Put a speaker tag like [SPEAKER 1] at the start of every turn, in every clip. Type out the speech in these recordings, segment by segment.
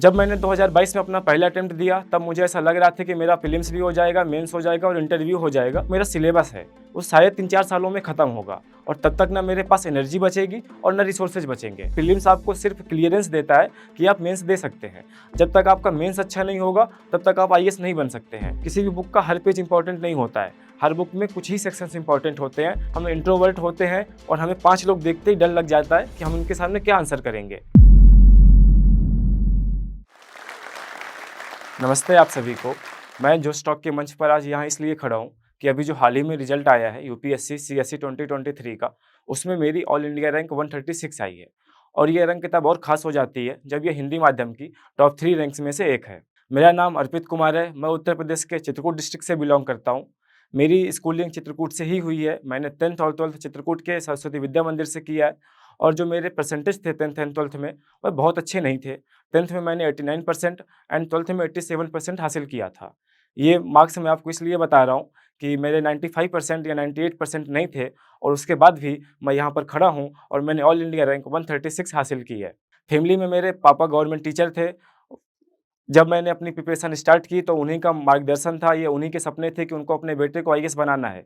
[SPEAKER 1] जब मैंने 2022 में अपना पहला अटेम्प्ट दिया, तब मुझे ऐसा लग रहा था कि मेरा प्रीलिम्स भी हो जाएगा, मेंस हो जाएगा और इंटरव्यू हो जाएगा। मेरा सिलेबस है, वो शायद 3-4 सालों में खत्म होगा और तब तक ना मेरे पास एनर्जी बचेगी और ना रिसोर्सेज बचेंगे। प्रीलिम्स आपको सिर्फ क्लियरेंस देता है कि आप मेंस दे सकते हैं। जब तक आपका मेंस अच्छा नहीं होगा, तब तक आप आईएएस नहीं बन सकते हैं। किसी भी बुक का हर पेज इंपॉर्टेंट नहीं होता है। हर बुक में कुछ ही सेक्शंस इंपॉर्टेंट होते हैं। हम इंट्रोवर्ट होते हैं और हमें 5 लोग देखते ही डर लग जाता है कि हम उनके सामने क्या आंसर करेंगे। नमस्ते आप सभी को। मैं जो स्टॉक के मंच पर आज यहाँ इसलिए खड़ा हूँ कि अभी जो हाल ही में रिजल्ट आया है यूपीएससी सीएससी 2023 का, उसमें मेरी ऑल इंडिया रैंक 136 आई है। और ये रैंक तब और खास हो जाती है जब ये हिंदी माध्यम की टॉप 3 रैंक्स में से एक है। मेरा नाम अर्पित कुमार है। मैं उत्तर प्रदेश के चित्रकूट डिस्ट्रिक्ट से बिलोंग करता हूँ। मेरी स्कूलिंग चित्रकूट से ही हुई है। मैंने 10th और 12th चित्रकूट के सरस्वती विद्या मंदिर से किया है। और जो मेरे परसेंटेज थे 10th एंड 12th में, वह बहुत अच्छे नहीं थे। 10th में मैंने 89% एंड 12th में 87% हासिल किया था। ये मार्क्स मैं आपको इसलिए बता रहा हूँ कि मेरे 95% या 98% नहीं थे और उसके बाद भी मैं यहाँ पर खड़ा हूँ और मैंने ऑल इंडिया रैंक 136 हासिल की है। फैमिली में मेरे पापा गवर्नमेंट टीचर थे। जब मैंने अपनी प्रिपरेशन स्टार्ट की तो उन्हीं का मार्गदर्शन था, ये उन्हीं के सपने थे कि उनको अपने बेटे को आईएएस बनाना है।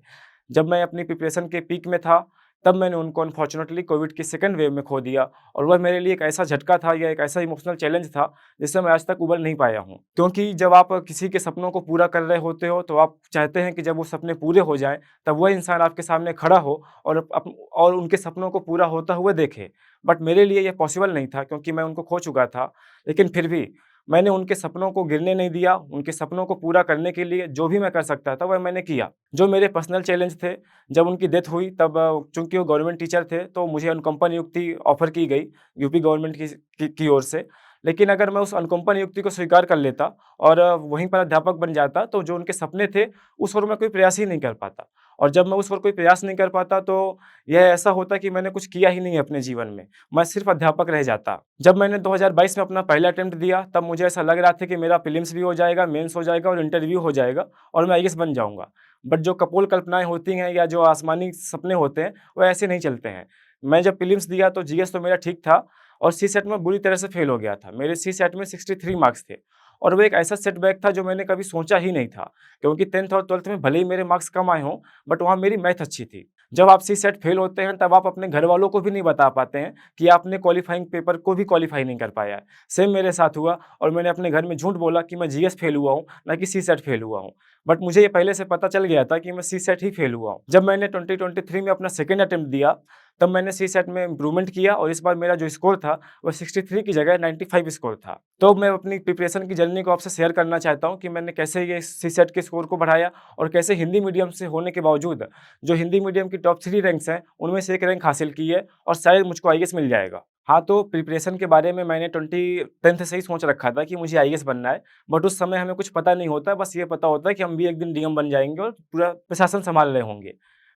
[SPEAKER 1] जब मैं अपनी प्रिपरेशन के पीक में था, तब मैंने उनको अनफॉर्चुनेटली कोविड की सेकंड वेव में खो दिया और वह मेरे लिए एक ऐसा झटका था या एक ऐसा इमोशनल चैलेंज था, जिससे मैं आज तक उबर नहीं पाया हूँ। क्योंकि जब आप किसी के सपनों को पूरा कर रहे होते हो, तो आप चाहते हैं कि जब वो सपने पूरे हो जाएँ, तब वह इंसान आपके सामने खड़ा हो और उनके सपनों को पूरा होता हुआ देखे। बट मेरे लिए ये पॉसिबल नहीं था क्योंकि मैं उनको खो चुका था। लेकिन फिर भी मैंने उनके सपनों को गिरने नहीं दिया। उनके सपनों को पूरा करने के लिए जो भी मैं कर सकता था, वह मैंने किया। जो मेरे पर्सनल चैलेंज थे, जब उनकी डेथ हुई तब चूँकि वो गवर्नमेंट टीचर थे, तो मुझे अनुकंपा नियुक्ति ऑफ़र की गई यूपी गवर्नमेंट की ओर से। लेकिन अगर मैं उस अनुकंपा नियुक्ति को स्वीकार कर लेता और वहीं पर अध्यापक बन जाता, तो जो उनके सपने थे, उस ओर मैं कोई प्रयास ही नहीं कर पाता। और जब मैं उस ओर कोई प्रयास नहीं कर पाता, तो यह ऐसा होता कि मैंने कुछ किया ही नहीं अपने जीवन में। मैं सिर्फ़ अध्यापक रह जाता। जब मैंने 2022 में अपना पहला अटेम्प्ट दिया, तब मुझे ऐसा लग रहा था कि मेरा प्रीलिम्स भी हो जाएगा, मेंस हो जाएगा और इंटरव्यू हो जाएगा और मैं आईएएस बन जाऊँगा। बट जो कपोल कल्पनाएँ होती हैं या जो आसमानी सपने होते हैं, वो ऐसे नहीं चलते हैं। मैं जब प्रीलिम्स दिया तो जीएस तो मेरा ठीक था और सीसेट में बुरी तरह से फ़ेल हो गया था। मेरे सीसेट में 63 मार्क्स थे और वो एक ऐसा सेटबैक था जो मैंने कभी सोचा ही नहीं था। क्योंकि 10th और 12th में भले ही मेरे मार्क्स कम आए हों, बट वहाँ मेरी मैथ अच्छी थी। जब आप सीसेट फेल होते हैं, तब आप अपने घरवालों को भी नहीं बता पाते हैं कि आपने क्वालीफाइंग पेपर को भी क्वालीफाई नहीं कर पाया है। सेम मेरे साथ हुआ और मैंने अपने घर में झूठ बोला कि मैं जीएस फेल हुआ हूँ, ना कि सीसेट फेल हुआ हूँ। बट मुझे ये पहले से पता चल गया था कि मैं सीसेट ही फेल हुआ हूँ। जब मैंने 2023 में अपना सेकंड अटेम्प्ट दिया, तब मैंने सीसेट में इम्प्रूवमेंट किया और इस बार मेरा जो स्कोर था, वो 63 की जगह 95 स्कोर था। तो मैं अपनी प्रिपरेशन की जर्नी को आपसे शेयर करना चाहता हूँ कि मैंने कैसे ये सीसेट के स्कोर को बढ़ाया और कैसे हिंदी मीडियम से होने के बावजूद जो हिंदी मीडियम की टॉप 3 रैंक्स हैं, उनमें से एक रैंक हासिल की है और शायद मुझको आईएएस मिल जाएगा। हाँ, तो प्रिपरेशन के बारे में मैंने 10th से ही सोच रखा था कि मुझे आईएएस बनना है, बट उस समय हमें कुछ पता नहीं होता, बस ये पता होता है कि हम भी एक दिन डीएम बन जाएँगे और पूरा प्रशासन सँभाल रहे होंगे।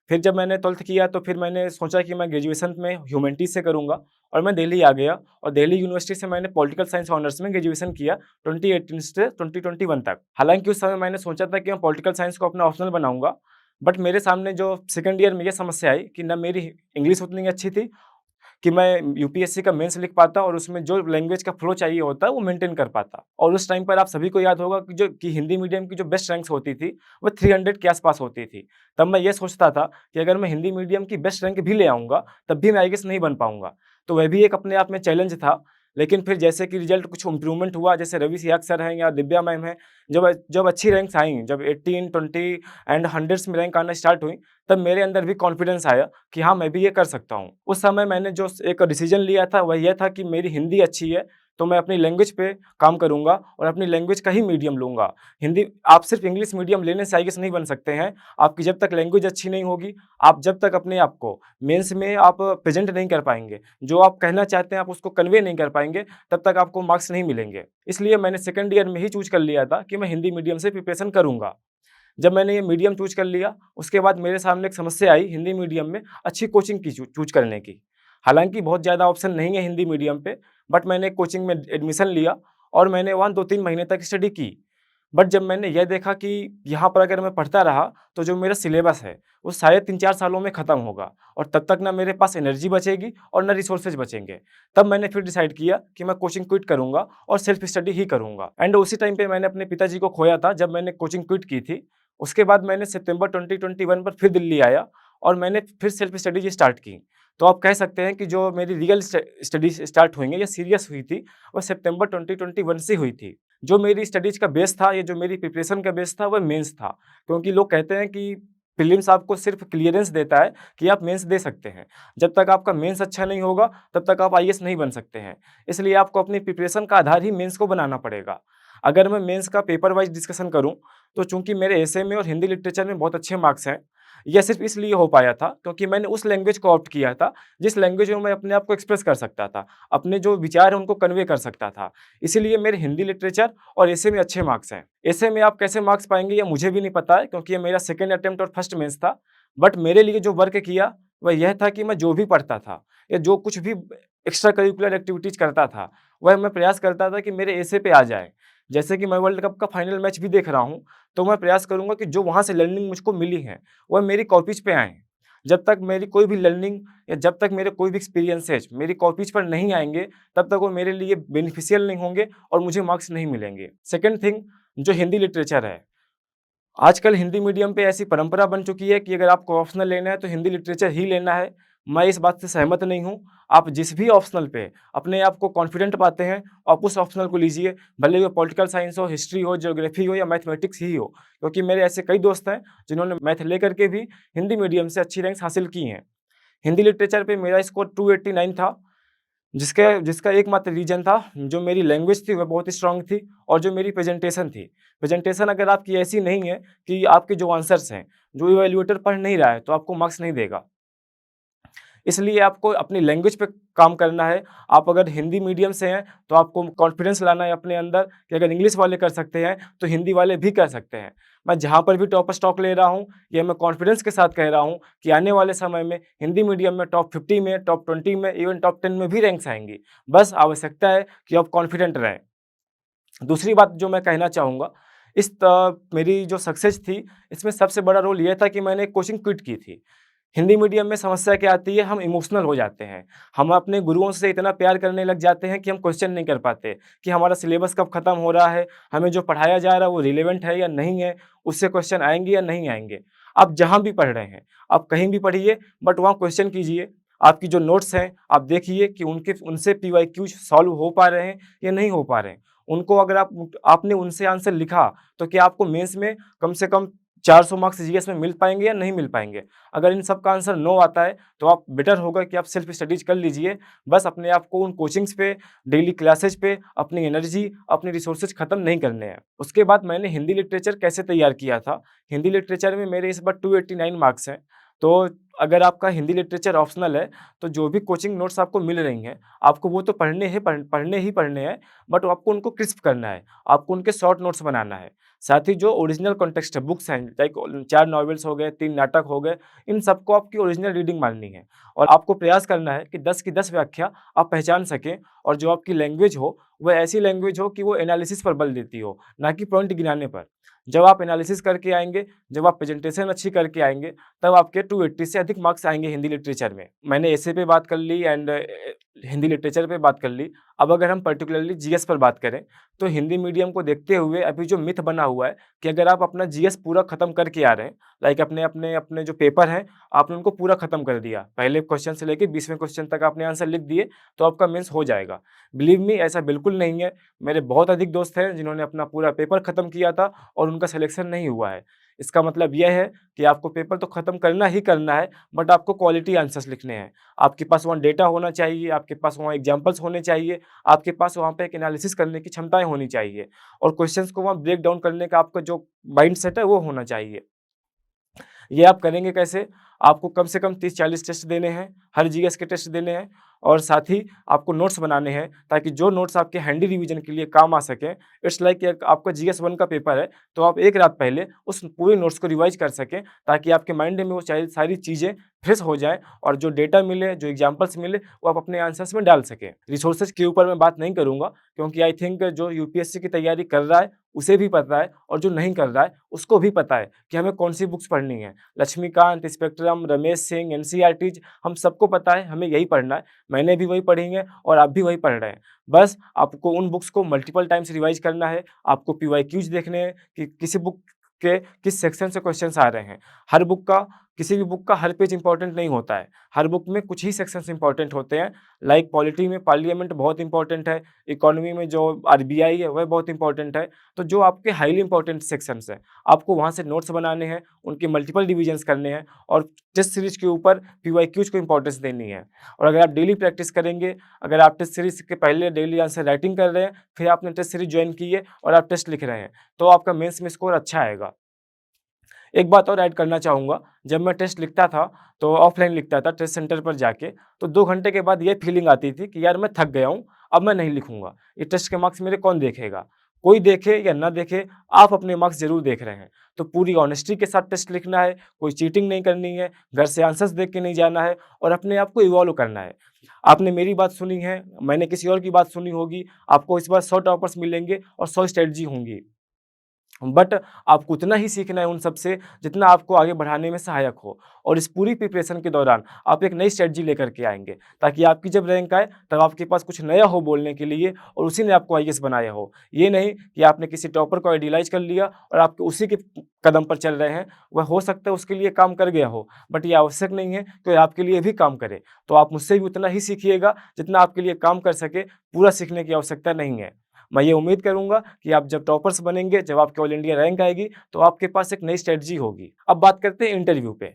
[SPEAKER 1] फिर जब मैंने 12th किया तो फिर मैंने सोचा कि मैं ग्रेजुएशन में ह्यूमैनिटीज़ से करूँगा और मैं दिल्ली आ गया और दिल्ली यूनिवर्सिटी से मैंने पॉलिटिकल साइंस ऑनर्स में ग्रेजुएशन किया 2018 से 2021 तक। हालाँकि उस समय मैंने सोचा था कि मैं पॉलिटिकल साइंस को अपना ऑप्शनल बनाऊँगा, बट मेरे सामने जो सेकंड ईयर में ये समस्या आई कि ना मेरी इंग्लिश उतनी अच्छी थी कि मैं यूपीएससी का मेंस लिख पाता और उसमें जो लैंग्वेज का फ्लो चाहिए होता है वो मेंटेन कर पाता। और उस टाइम पर आप सभी को याद होगा कि हिंदी मीडियम की जो बेस्ट रैंक्स होती थी, वो 300 के आस-पास होती थी। तब मैं ये सोचता था कि अगर मैं हिंदी मीडियम की बेस्ट रैंक भी ले आऊँगा, तब भी मैं आईएएस नहीं बन पाऊँगा। तो वह भी एक अपने आप में चैलेंज था। लेकिन फिर जैसे कि रिजल्ट कुछ इम्प्रूवमेंट हुआ, जैसे रवि सियाग सर हैं या दिव्या मैम हैं, जब जब अच्छी रैंक्स आईं, जब 18, 20 एंड हंड्रेड्स में रैंक आना स्टार्ट हुई, तब मेरे अंदर भी कॉन्फिडेंस आया कि हाँ, मैं भी ये कर सकता हूँ। उस समय मैंने जो एक डिसीजन लिया था, वह ये था कि मेरी हिंदी अच्छी है, तो मैं अपनी लैंग्वेज पे काम करूँगा और अपनी लैंग्वेज का ही मीडियम लूँगा। हिंदी आप सिर्फ़ इंग्लिश मीडियम लेने से आईएएस नहीं बन सकते हैं। आपकी जब तक लैंग्वेज अच्छी नहीं होगी, आप जब तक अपने आप को मेंस में आप प्रेज़ेंट नहीं कर पाएँगे, जो आप कहना चाहते हैं आप उसको कन्वे नहीं कर पाएँगे, तब तक आपको मार्क्स नहीं मिलेंगे। इसलिए मैंने सेकंड ईयर में ही चूज़ कर लिया था कि मैं हिंदी मीडियम से प्रिपरेशन करूँगा। जब मैंने ये मीडियम चूज़ कर लिया, उसके बाद मेरे सामने एक समस्या आई हिंदी मीडियम में अच्छी कोचिंग की चूज़ करने की। हालाँकि बहुत ज़्यादा ऑप्शन नहीं है हिंदी मीडियम पे, बट मैंने एक कोचिंग में एडमिशन लिया और मैंने वहाँ 2-3 महीने तक स्टडी की। बट जब मैंने यह देखा कि यहाँ पर अगर मैं पढ़ता रहा, तो जो मेरा सिलेबस है, वो शायद 3-4 सालों में खत्म होगा और तब तक ना मेरे पास एनर्जी बचेगी और ना रिसोर्सेज बचेंगे। तब मैंने फिर डिसाइड किया कि मैं कोचिंग क्विट करूँगा और सेल्फ स्टडी ही करूँगा। एंड उसी टाइम पे मैंने अपने पिताजी को खोया था जब मैंने कोचिंग क्विट की थी। उसके बाद मैंने सितंबर 2021 पर फिर दिल्ली आया और मैंने फिर सेल्फ स्टडीज़ स्टार्ट की। तो आप कह सकते हैं कि जो मेरी रियल स्टडीज़ स्टार्ट हुई हैं या सीरियस हुई थी, वो सितंबर 2021 से हुई थी। जो मेरी स्टडीज़ का बेस था, ये जो मेरी प्रिपरेशन का बेस था, वो मेंस था। क्योंकि लोग कहते हैं कि प्रीलिम्स आपको सिर्फ़ क्लियरेंस देता है कि आप मेंस दे सकते हैं। जब तक आपका मेंस अच्छा नहीं होगा, तब तक आप आईएएस नहीं बन सकते हैं। इसलिए आपको अपनी प्रिपरेशन का आधार ही मेंस को बनाना पड़ेगा। अगर मैं मेंस का पेपर वाइज़ डिस्कशन करूँ, तो चूँकि मेरे एसए में और हिंदी लिटरेचर में बहुत अच्छे मार्क्स हैं, यह सिर्फ़ इसलिए हो पाया था क्योंकि मैंने उस लैंग्वेज को ऑप्ट किया था, जिस लैंग्वेज में मैं अपने आप को एक्सप्रेस कर सकता था। अपने जो विचार हैं, उनको कन्वे कर सकता था। इसीलिए मेरे हिंदी लिटरेचर और एसे में अच्छे मार्क्स हैं। एसे में आप कैसे मार्क्स पाएँगे ये मुझे भी नहीं पता है क्योंकि ये मेरा सेकंड अटेम्प्ट और फर्स्ट मेंस था। बट मेरे लिए जो वर्क किया वह यह था कि मैं जो भी पढ़ता था या जो कुछ भी एक्स्ट्रा करिकुलर एक्टिविटीज़ करता था, वह मैं प्रयास करता था कि मेरे एसे पे आ जाए। जैसे कि मैं वर्ल्ड कप का फाइनल मैच भी देख रहा हूँ, तो मैं प्रयास करूँगा कि जो वहाँ से लर्निंग मुझको मिली है, वह मेरी कॉपीज़ पे आएँ। जब तक मेरी कोई भी लर्निंग या जब तक मेरे कोई भी एक्सपीरियंसेस मेरी कॉपीज़ पर नहीं आएँगे, तब तक वो मेरे लिए बेनिफिशियल नहीं होंगे और मुझे मार्क्स नहीं मिलेंगे। सेकंड थिंग, जो हिंदी लिटरेचर है, आजकल हिंदी मीडियम पे ऐसी परंपरा बन चुकी है कि अगर आपको ऑप्शनल लेना है तो हिंदी लिटरेचर ही लेना है। मैं इस बात से सहमत नहीं हूँ। आप जिस भी ऑप्शनल पे अपने आप को कॉन्फिडेंट पाते हैं, आप उस ऑप्शनल को लीजिए। भले वो पॉलिटिकल साइंस हो, हिस्ट्री हो, ज्योग्राफी हो या मैथमेटिक्स ही हो। क्योंकि मेरे ऐसे कई दोस्त हैं जिन्होंने मैथ लेकर के भी हिंदी मीडियम से अच्छी रैंक्स हासिल की हैं। हिंदी लिटरेचर पे मेरा स्कोर 289 था। जिसका जिसका एकमात्र रीज़न था, जो मेरी लैंग्वेज थी वह बहुत ही स्ट्रॉन्ग थी और जो मेरी प्रेज़ेंटेशन थी। प्रेज़ेंटेशन अगर आपकी ऐसी नहीं है कि आपके जो आंसर्स हैं, जो इवैल्यूएटर पढ़ नहीं रहा है, तो आपको मार्क्स नहीं देगा। इसलिए आपको अपनी लैंग्वेज पे काम करना है। आप अगर हिंदी मीडियम से हैं, तो आपको कॉन्फिडेंस लाना है अपने अंदर कि अगर इंग्लिश वाले कर सकते हैं, तो हिंदी वाले भी कर सकते हैं। मैं जहाँ पर भी टॉप स्टॉक ले रहा हूँ, ये मैं कॉन्फिडेंस के साथ कह रहा हूँ कि आने वाले समय में हिंदी मीडियम में टॉप 50 में, टॉप 20 में, इवन टॉप 10 में भी रैंक्स आएँगी। बस आवश्यकता है कि आप कॉन्फिडेंट रहें। दूसरी बात जो मैं कहना चाहूँगा, मेरी जो सक्सेस थी, इसमें सबसे बड़ा रोल ये था कि मैंने कोचिंग क्विट की थी। हिंदी मीडियम में समस्या क्या आती है, हम इमोशनल हो जाते हैं। हम अपने गुरुओं से इतना प्यार करने लग जाते हैं कि हम क्वेश्चन नहीं कर पाते कि हमारा सिलेबस कब खत्म हो रहा है, हमें जो पढ़ाया जा रहा है वो रिलेवेंट है या नहीं है, उससे क्वेश्चन आएँगे या नहीं आएँगे। आप जहाँ भी पढ़ रहे हैं, आप कहीं भी पढ़िए, बट वहाँ क्वेश्चन कीजिए। आपकी जो नोट्स हैं, आप देखिए कि उनके उनसे पीवाईक्यूज़ सॉल्व हो पा रहे हैं या नहीं हो पा रहे हैं। उनको अगर आपने उनसे आंसर लिखा, तो क्या आपको मेंस में कम से कम 400 मार्क्स जीएस में मिल पाएँगे या नहीं मिल पाएँगे? अगर इन सब का आंसर नो आता है, तो आप बेटर होगा कि आप सेल्फ स्टडीज़ कर लीजिए। बस अपने आप को उन कोचिंग्स पे, डेली क्लासेस पे अपनी एनर्जी, अपने रिसोर्सेज़ खत्म नहीं करने हैं। उसके बाद मैंने हिंदी लिटरेचर कैसे तैयार किया था? हिंदी लिटरेचर में मेरे इस बार 289 मार्क्स हैं। तो अगर आपका हिंदी लिटरेचर ऑप्शनल है, तो जो भी कोचिंग नोट्स आपको मिल रही हैं, आपको वो तो पढ़ने हैं, बट आपको उनको क्रिस्प करना है। आपको उनके शॉर्ट नोट्स बनाना है। साथ ही जो ओरिजिनल कॉन्टेक्स्ट है, बुक्स हैं, लाइक 4 नॉवेल्स हो गए, 3 नाटक हो गए, इन सबको आपकी ओरिजिनल रीडिंग माननी है और आपको प्रयास करना है कि 10 की 10 व्याख्या आप पहचान सकें और जो आपकी लैंग्वेज हो, वह ऐसी लैंग्वेज हो कि वो एनालिसिस पर बल देती हो, ना कि पॉइंट गिनाने पर। जब आप एनालिसिस करके आएँगे, जब आप प्रेजेंटेशन अच्छी करके आएँगे, तब आपके 280 से अधिक मार्क्स आएँगे हिंदी लिटरेचर में। मैंने एसे पे बात कर ली एंड हिंदी लिटरेचर पे बात कर ली। अब अगर हम पर्टिकुलरली जीएस पर बात करें, तो हिंदी मीडियम को देखते हुए अभी जो मिथ बना हुआ है कि अगर आप अपना जीएस पूरा खत्म करके आ रहे हैं, लाइक अपने अपने अपने जो पेपर हैं, आपने उनको पूरा खत्म कर दिया। पहले क्वेश्चन से लेके 20वें क्वेश्चन तक आपने आंसर लिख दिए, तो आपका मेंस हो जाएगा। बिलीव मी, ऐसा बिल्कुल नहीं है। मेरे बहुत अधिक दोस्त हैं जिन्होंने अपना पूरा पेपर खत्म किया था और उनका सिलेक्शन नहीं हुआ है। इसका मतलब यह है कि आपको पेपर तो खत्म करना ही करना है, बट आपको क्वालिटी आंसर्स लिखने हैं। आपके पास वहाँ डेटा होना चाहिए, आपके पास वहाँ एग्जाम्पल्स होने चाहिए, आपके पास वहाँ पे एक एनालिसिस करने की क्षमताएँ होनी चाहिए और क्वेश्चंस को वहाँ ब्रेक डाउन करने का आपका जो माइंडसेट है वो होना चाहिए। ये आप करेंगे कैसे? आपको कम से कम 30-40 टेस्ट देने हैं, हर जीएस के टेस्ट देने हैं और साथ ही आपको नोट्स बनाने हैं ताकि जो नोट्स आपके हैंडी रिवीजन के लिए काम आ सकें। इट्स लाइक एक आपका जीएस 1 का पेपर है, तो आप 1 रात पहले उस पूरे नोट्स को रिवाइज़ कर सकें ताकि आपके माइंड में वो सारी चीज़ें फ्रेश हो जाएँ और जो डेटा मिले, जो एग्ज़ाम्पल्स मिले, वो आप अपने आंसर्स में डाल सकें। रिसोर्सेज़ के ऊपर मैं बात नहीं करूँगा क्योंकि आई थिंक जो यूपीएससी की तैयारी कर रहा है, उसे भी पता है और जो नहीं कर रहा है, उसको भी पता है कि हमें कौन-सी बुक्स पढ़नी है। लक्ष्मीकांत, स्पेक्ट्रम, रमेश सिंह, एनसीईआरटीज़ हम सबको पता है, हमें यही पढ़ना है। मैंने भी वही पढ़ी है और आप भी वही पढ़ रहे हैं। बस आपको उन बुक्स को मल्टीपल टाइम्स रिवाइज़ करना है, आपको पीवाईक्यूज़ देखने हैं कि किसी बुक के किस सेक्शन से क्वेश्चन्स आ रहे हैं। हर बुक का किसी भी बुक का हर पेज इम्पोर्टेंट नहीं होता है। हर बुक में कुछ ही सेक्शंस इम्पोर्टेंट होते हैं। लाइक पॉलिटी में पार्लियामेंट बहुत इम्पोर्टेंट है, इकोनॉमी में जो आरबीआई है वह बहुत इम्पोर्टेंट है। तो जो आपके हाइली इम्पोर्टेंट सेक्शंस हैं, आपको वहाँ से नोट्स बनाने हैं, उनके मल्टीपल रिविजन्स करने हैं और टेस्ट सीरीज़ के ऊपर पीवाईक्यूज़ को इम्पोर्टेंस देनी है। और अगर आप डेली प्रैक्टिस करेंगे, अगर आप टेस्ट सीरीज़ के पहले डेली आंसर राइटिंग कर रहे हैं, फिर आपने टेस्ट सीरीज़ जॉइन की है और आप टेस्ट लिख रहे हैं, तो आपका मेंस में स्कोर अच्छा आएगा। एक बात और ऐड करना चाहूँगा, जब मैं टेस्ट लिखता था, तो ऑफ़लाइन लिखता था टेस्ट सेंटर पर जाके, तो 2 घंटे के बाद ये फ़ीलिंग आती थी कि यार मैं थक गया हूँ, अब मैं नहीं लिखूँगा। ये टेस्ट के मार्क्स मेरे कौन देखेगा? कोई देखे या ना देखे, आप अपने मार्क्स ज़रूर देख रहे हैं। तो पूरी ऑनेस्टी के साथ टेस्ट लिखना है, कोई चीटिंग नहीं करनी है, घर से आंसर्स देख के नहीं जाना है और अपने आप को इवॉल्व करना है। आपने मेरी बात सुनी है, मैंने किसी और की बात सुनी होगी, आपको इस बार 100 टॉपर्स मिलेंगे और 100 स्ट्रैटेजी होंगी। बट आपको उतना ही सीखना है उन सब से जितना आपको आगे बढ़ाने में सहायक हो और इस पूरी प्रिपरेशन के दौरान आप एक नई स्ट्रेटजी लेकर के आएँगे ताकि आपकी जब रैंक आए तब आपके पास कुछ नया हो बोलने के लिए और उसी ने आपको आईएएस बनाया हो। ये नहीं कि आपने किसी टॉपर को आइडियलाइज़ कर लिया और आप उसी के कदम पर चल रहे हैं। वह हो सकता है उसके लिए काम कर गया हो, बट ये आवश्यक नहीं है कि आपके लिए भी काम करे। तो आप मुझसे भी उतना ही सीखिएगा जितना आपके लिए काम कर सके, पूरा सीखने की आवश्यकता नहीं है। मैं ये उम्मीद करूँगा कि आप जब टॉपर्स बनेंगे, जब आपकी ऑल इंडिया रैंक आएगी, तो आपके पास एक नई स्ट्रैटेजी होगी। अब बात करते हैं इंटरव्यू पे।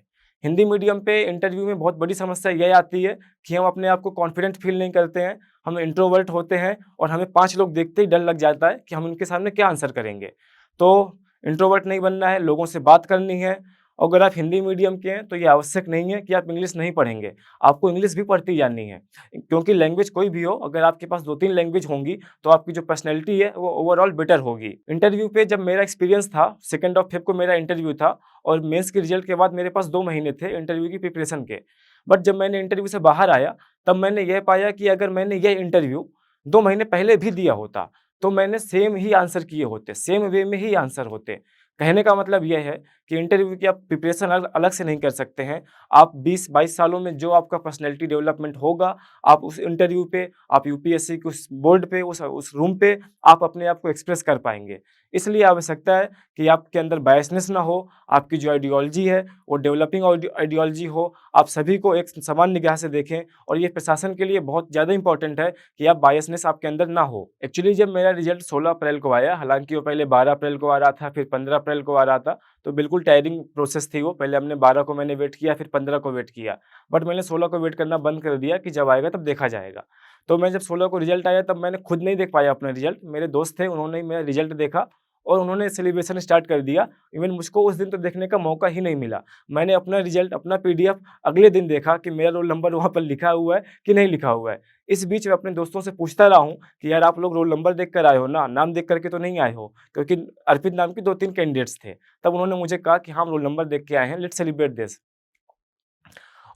[SPEAKER 1] हिंदी मीडियम पे इंटरव्यू में बहुत बड़ी समस्या ये आती है कि हम अपने आप को कॉन्फिडेंट फ़ील नहीं करते हैं, हम इंट्रोवर्ट होते हैं और हमें 5 लोग देखते ही डर लग जाता है कि हम उनके सामने क्या आंसर करेंगे। तो इंट्रोवर्ट नहीं बनना है, लोगों से बात करनी है। अगर आप हिंदी मीडियम के हैं, तो ये आवश्यक नहीं है कि आप इंग्लिश नहीं पढ़ेंगे, आपको इंग्लिश भी पढ़ती जानी है। क्योंकि लैंग्वेज कोई भी हो, अगर आपके पास 2-3 लैंग्वेज होंगी, तो आपकी जो पर्सनैलिटी है, वो ओवरऑल बेटर होगी। इंटरव्यू पे जब मेरा एक्सपीरियंस था, 2nd ऑफ फ़ेब को मेरा इंटरव्यू था और मेंस के रिजल्ट के बाद मेरे पास 2 महीने थे इंटरव्यू की प्रिपरेशन के। बट जब मैंने इंटरव्यू से बाहर आया, तब मैंने यह पाया कि अगर मैंने यह इंटरव्यू 2 महीने पहले भी दिया होता, तो मैंने सेम ही आंसर किए होते, सेम वे में ही आंसर होते। कहने का मतलब ये है कि इंटरव्यू की आप प्रिपरेशन अलग से नहीं कर सकते हैं। आप 20-22 सालों में जो आपका पर्सनैलिटी डेवलपमेंट होगा, आप उस इंटरव्यू पे, आप यूपीएससी के उस बोर्ड पे, उस रूम पे आप अपने आप को एक्सप्रेस कर पाएँगे। इसलिए आवश्यकता है कि आपके अंदर बायसनेस ना हो, आपकी जो आइडियोलॉजी है, वो डेवलपिंग आइडियोलॉजी हो, आप सभी को एक समान निगाह से देखें और ये प्रशासन के लिए बहुत ज़्यादा इम्पोर्टेंट है कि आप बायसनेस आपके अंदर ना हो। एक्चुअली जब मेरा रिज़ल्ट 16 अप्रैल को आया, हालाँकि वो पहले 12 अप्रैल को आ रहा था, फिर 15 अप्रैल को आ रहा था, तो बिल्कुल टायरिंग प्रोसेस थी वो। पहले हमने 12 को मैंने वेट किया, फिर 15 को वेट किया। बट मैंने 16 को वेट करना बंद कर दिया कि जब आएगा तब देखा जाएगा। तो मैं जब 16 को रिज़ल्ट आया तब मैंने खुद नहीं देख पाया अपना रिज़ल्ट, मेरे दोस्त थे उन्होंने मेरा रिज़ल्ट देखा और उन्होंने सेलिब्रेशन स्टार्ट कर दिया। इवन मुझको उस दिन तो देखने का मौका ही नहीं मिला। मैंने अपना रिज़ल्ट, अपना पीडीएफ अगले दिन देखा कि मेरा रोल नंबर वहाँ पर लिखा हुआ है कि नहीं लिखा हुआ है। इस बीच मैं अपने दोस्तों से पूछता रहा हूँ कि यार आप लोग रोल नंबर देख कर आए हो ना, नाम देख कर के तो नहीं आए हो? क्योंकि अर्पित नाम के 2-3 कैंडिडेट्स थे। तब उन्होंने मुझे कहा कि हाँ, हम रोल नंबर देख के आए हैं, लेट्स सेलिब्रेट दिस।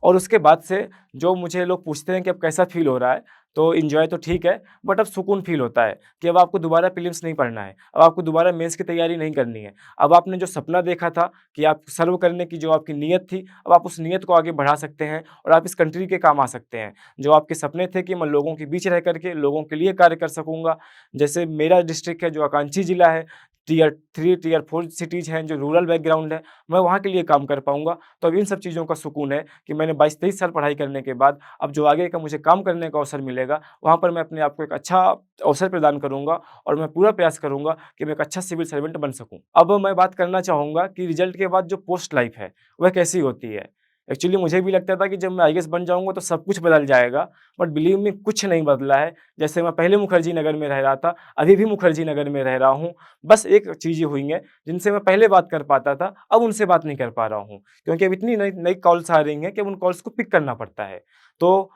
[SPEAKER 1] और उसके बाद से जो मुझे लोग पूछते हैं कि अब कैसा फ़ील हो रहा है? तो एन्जॉय तो ठीक है, बट अब सुकून फ़ील होता है कि अब आपको दोबारा प्रीलिम्स नहीं पढ़ना है, अब आपको दोबारा मेंस की तैयारी नहीं करनी है। अब आपने जो सपना देखा था कि आप सर्व करने की जो आपकी नीयत थी, अब आप उस नीयत को आगे बढ़ा सकते हैं और आप इस कंट्री के काम आ सकते हैं। जो आपके सपने थे कि मैं लोगों के बीच रह कर के लोगों के लिए कार्य कर सकूँगा, जैसे मेरा डिस्ट्रिक्ट है जो आकांक्षी ज़िला है, टियर 3, टियर 4 सिटीज़ हैं, जो रूरल बैकग्राउंड है, मैं वहाँ के लिए काम कर पाऊँगा। तो अब इन सब चीज़ों का सुकून है कि मैंने 22-23 साल पढ़ाई करने के बाद अब जो आगे का मुझे काम करने का अवसर मिलेगा, वहाँ पर मैं अपने आप को एक अच्छा अवसर प्रदान करूँगा और मैं पूरा प्रयास करूँगा कि मैं एक अच्छा सिविल सर्वेंट बन सकूँ। अब मैं बात करना चाहूँगा कि रिज़ल्ट के बाद जो पोस्ट लाइफ़ है, वह कैसी होती है? एक्चुअली मुझे भी लगता था कि जब मैं आईएएस बन जाऊँगा तो सब कुछ बदल जाएगा, बट बिलीव मी कुछ नहीं बदला है। जैसे मैं पहले मुखर्जी नगर में रह रहा था, अभी भी मुखर्जी नगर में रह रहा हूँ। बस एक चीज़ें हुई हैं, जिनसे मैं पहले बात कर पाता था, अब उनसे बात नहीं कर पा रहा हूँ। क्योंकि अब इतनी नई नई कॉल्स आ रही हैं कि अब उन कॉल्स को पिक करना पड़ता है। तो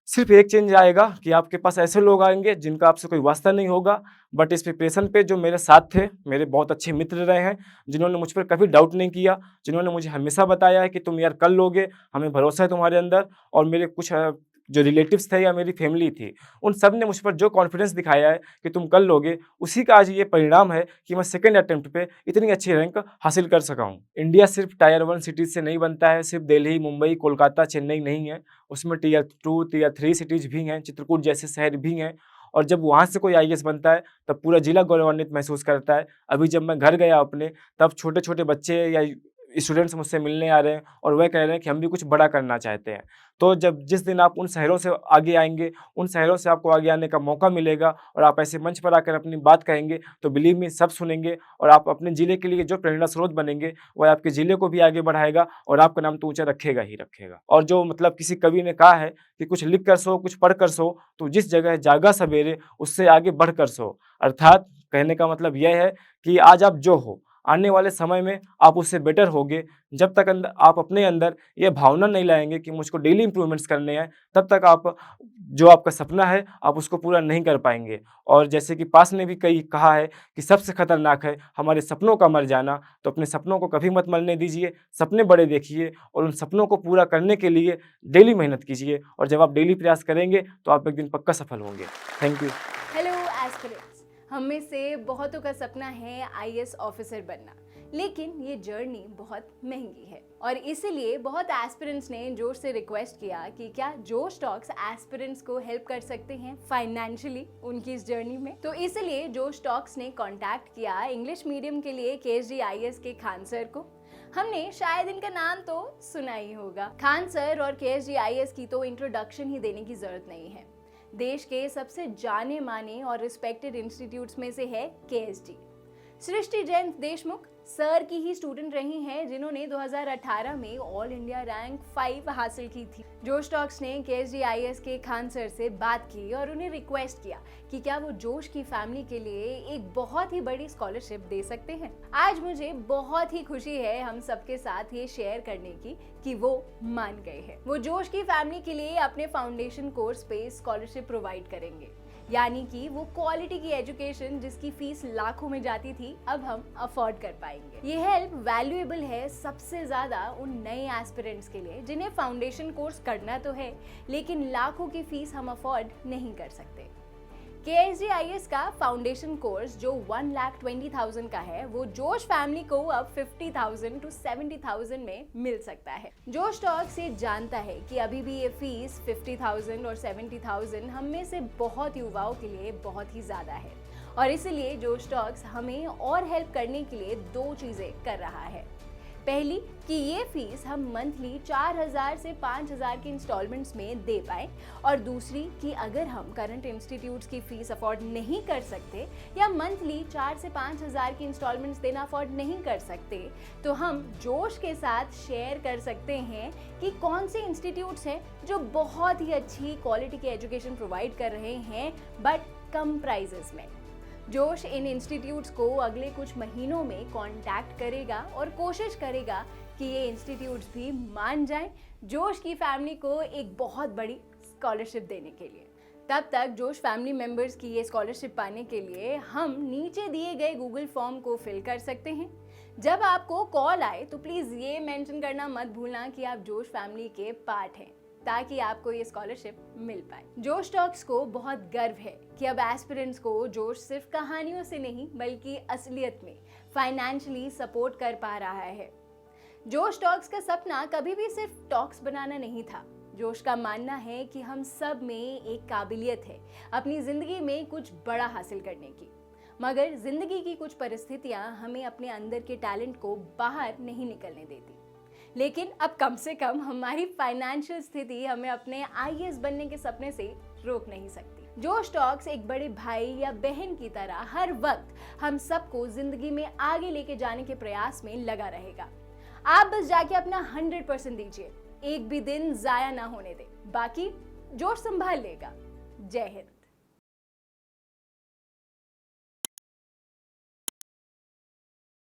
[SPEAKER 1] सिर्फ एक चेंज आएगा कि आपके पास ऐसे लोग आएँगे जिनका आपसे कोई वास्ता नहीं होगा, बट इस प्रिपरेशन पे जो मेरे साथ थे, मेरे बहुत अच्छे मित्र रहे हैं, जिन्होंने मुझ पर कभी डाउट नहीं किया, जिन्होंने मुझे हमेशा बताया है कि तुम यार कर लोगे, हमें भरोसा है तुम्हारे अंदर। और मेरे कुछ जो रिलेटिव्स थे या मेरी फैमिली थी, उन सब ने मुझ पर जो कॉन्फिडेंस दिखाया है कि तुम कर लोगे, उसी का आज ये परिणाम है कि मैं सेकंड अटेम्प्ट पे इतनी अच्छी रैंक हासिल कर सका हूँ। इंडिया सिर्फ टायर 1 सिटीज़ से नहीं बनता है, सिर्फ दिल्ली, मुंबई, कोलकाता, चेन्नई नहीं है, उसमें टियर 2, टियर 3 सिटीज़ भी हैं, चित्रकूट जैसे शहर भी हैं। और जब वहाँ से कोई आईएएस बनता है, तब पूरा जिला गौरवान्वित महसूस करता है। अभी जब मैं घर गया अपने, तब छोटे-छोटे बच्चे या स्टूडेंट्स मुझसे मिलने आ रहे हैं और वह कह रहे हैं कि हम भी कुछ बड़ा करना चाहते हैं। तो जब जिस दिन आप उन शहरों से आगे आएँगे, उन शहरों से आपको आगे आने का मौका मिलेगा और आप ऐसे मंच पर आकर अपनी बात कहेंगे, तो बिलीव मी सब सुनेंगे और आप अपने ज़िले के लिए जो प्रेरणा स्रोत बनेंगे, वह आपके ज़िले को भी आगे बढ़ाएगा और आपका नाम तो ऊँचा रखेगा ही रखेगा। और जो मतलब किसी कवि ने कहा है कि कुछ लिख कर सो, कुछ पढ़ कर सो, तो जिस जगह जागा सवेरे, उससे आगे बढ़ कर सो। अर्थात कहने का मतलब यह है कि आज आप जो हो, आने वाले समय में आप उससे बेटर होगे। जब तक आप अपने अंदर ये भावना नहीं लाएँगे कि मुझको डेली इम्प्रूवमेंट्स करने हैं, तब तक आप जो आपका सपना है, आप उसको पूरा नहीं कर पाएँगे। और जैसे कि पास्ट ने भी कई कहा है कि सबसे खतरनाक है हमारे सपनों का मर जाना, तो अपने सपनों को कभी मत मरने दीजिए, सपने बड़े देखिए और उन सपनों को पूरा करने के लिए डेली मेहनत कीजिए और जब आप डेली प्रयास करेंगे, तो आप एक दिन पक्का सफल होंगे। Thank you.
[SPEAKER 2] हेलो एस्पिरेंट्स, हम में से बहुतों का सपना है आईएएस ऑफिसर बनना, लेकिन ये जर्नी बहुत महंगी है और इसीलिए बहुत एस्पिरेंट्स ने जोश से रिक्वेस्ट किया कि क्या जोश टॉक्स एस्पिरेंट्स को हेल्प कर सकते हैं फाइनेंशियली उनकी इस जर्नी में। तो इसलिए जोश टॉक्स ने कांटेक्ट किया इंग्लिश मीडियम के लिए केएसडी आईएएस के खान सर को। हमने शायद इनका नाम तो सुना ही होगा। खान सर और केएसडी आईएएस की तो इंट्रोडक्शन ही देने की जरूरत नहीं है। देश के सबसे जाने माने और रिस्पेक्टेड इंस्टीट्यूट्स में से है केएसडी। सृष्टि जैन देशमुख सर की ही स्टूडेंट रही हैं, जिन्होंने 2018 में ऑल इंडिया रैंक 5 हासिल की थी। जोश टॉक्स ने केएसडी आईएएस के खान सर से बात की और उन्हें रिक्वेस्ट किया कि क्या वो जोश की फैमिली के लिए एक बहुत ही बड़ी स्कॉलरशिप दे सकते हैं। आज मुझे बहुत ही खुशी है हम सबके साथ ये शेयर करने की कि वो मान गए हैं। वो जोश की फैमिली के लिए अपने फाउंडेशन कोर्स पे स्कॉलरशिप प्रोवाइड करेंगे, यानी कि वो क्वालिटी की एजुकेशन जिसकी फीस लाखों में जाती थी, अब हम अफोर्ड कर पाएंगे। ये हेल्प वैल्यूएबल है सबसे ज्यादा उन नए एस्पिरेंट्स के लिए जिन्हें फाउंडेशन कोर्स करना तो है, लेकिन लाखों की फीस हम अफोर्ड नहीं कर सकते। केएसडी आईएएस का फाउंडेशन कोर्स जो 1,20,000 का है, वो जोश फैमिली को अब 50,000 to 70,000 में मिल सकता है। जोश टॉक्स ये जानता है कि अभी भी ये फीस 50,000 और 70,000 हम में से बहुत युवाओं के लिए बहुत ही ज्यादा है और इसीलिए जोश टॉक्स हमें और हेल्प करने के लिए 2 चीजें कर रहा है। पहली कि ये फीस हम मंथली 4,000 से 5,000 के इंस्टॉलमेंट्स में दे पाए और दूसरी कि अगर हम करंट इंस्टीट्यूट्स की फीस अफोर्ड नहीं कर सकते या मंथली 4 से 5,000 की इंस्टॉलमेंट्स देना अफोर्ड नहीं कर सकते, तो हम जोश के साथ शेयर कर सकते हैं कि कौन से इंस्टीट्यूट्स हैं जो बहुत ही अच्छी क्वालिटी की एजुकेशन प्रोवाइड कर रहे हैं बट कम प्राइजेस में। जोश इन इंस्टीट्यूट्स को अगले कुछ महीनों में कांटेक्ट करेगा और कोशिश करेगा कि ये इंस्टीट्यूट्स भी मान जाएं जोश की फैमिली को एक बहुत बड़ी स्कॉलरशिप देने के लिए। तब तक जोश फैमिली मेंबर्स की ये स्कॉलरशिप पाने के लिए हम नीचे दिए गए गूगल फॉर्म को फिल कर सकते हैं। जब आपको कॉल आए तो प्लीज़ ये मेंशन करना मत भूलना कि आप जोश फैमिली के पार्ट हैं, ताकि आपको ये स्कॉलरशिप मिल पाए। जोश टॉक्स को बहुत गर्व है कि अब एस्पिरेंट्स को जोश सिर्फ कहानियों से नहीं बल्कि असलियत में फाइनेंशियली सपोर्ट कर पा रहा है। जोश टॉक्स का सपना कभी भी सिर्फ टॉक्स बनाना नहीं था। जोश का मानना है कि हम सब में एक काबिलियत है अपनी जिंदगी में कुछ बड़ा हासिल करने की, मगर जिंदगी की कुछ परिस्थितियां हमें अपने अंदर के टैलेंट को बाहर नहीं निकलने देती। लेकिन अब कम से कम हमारी फाइनेंशियल स्थिति हमें अपने आईएएस बनने के सपने से रोक नहीं सकती। जोश टॉक्स एक बड़े भाई या बहन की तरह हर वक्त हम सबको जिंदगी में आगे लेके जाने के प्रयास में लगा रहेगा। आप बस जाके अपना 100% दीजिए, एक भी दिन जाया ना होने दे, बाकी जोश संभाल लेगा। जय हिंद।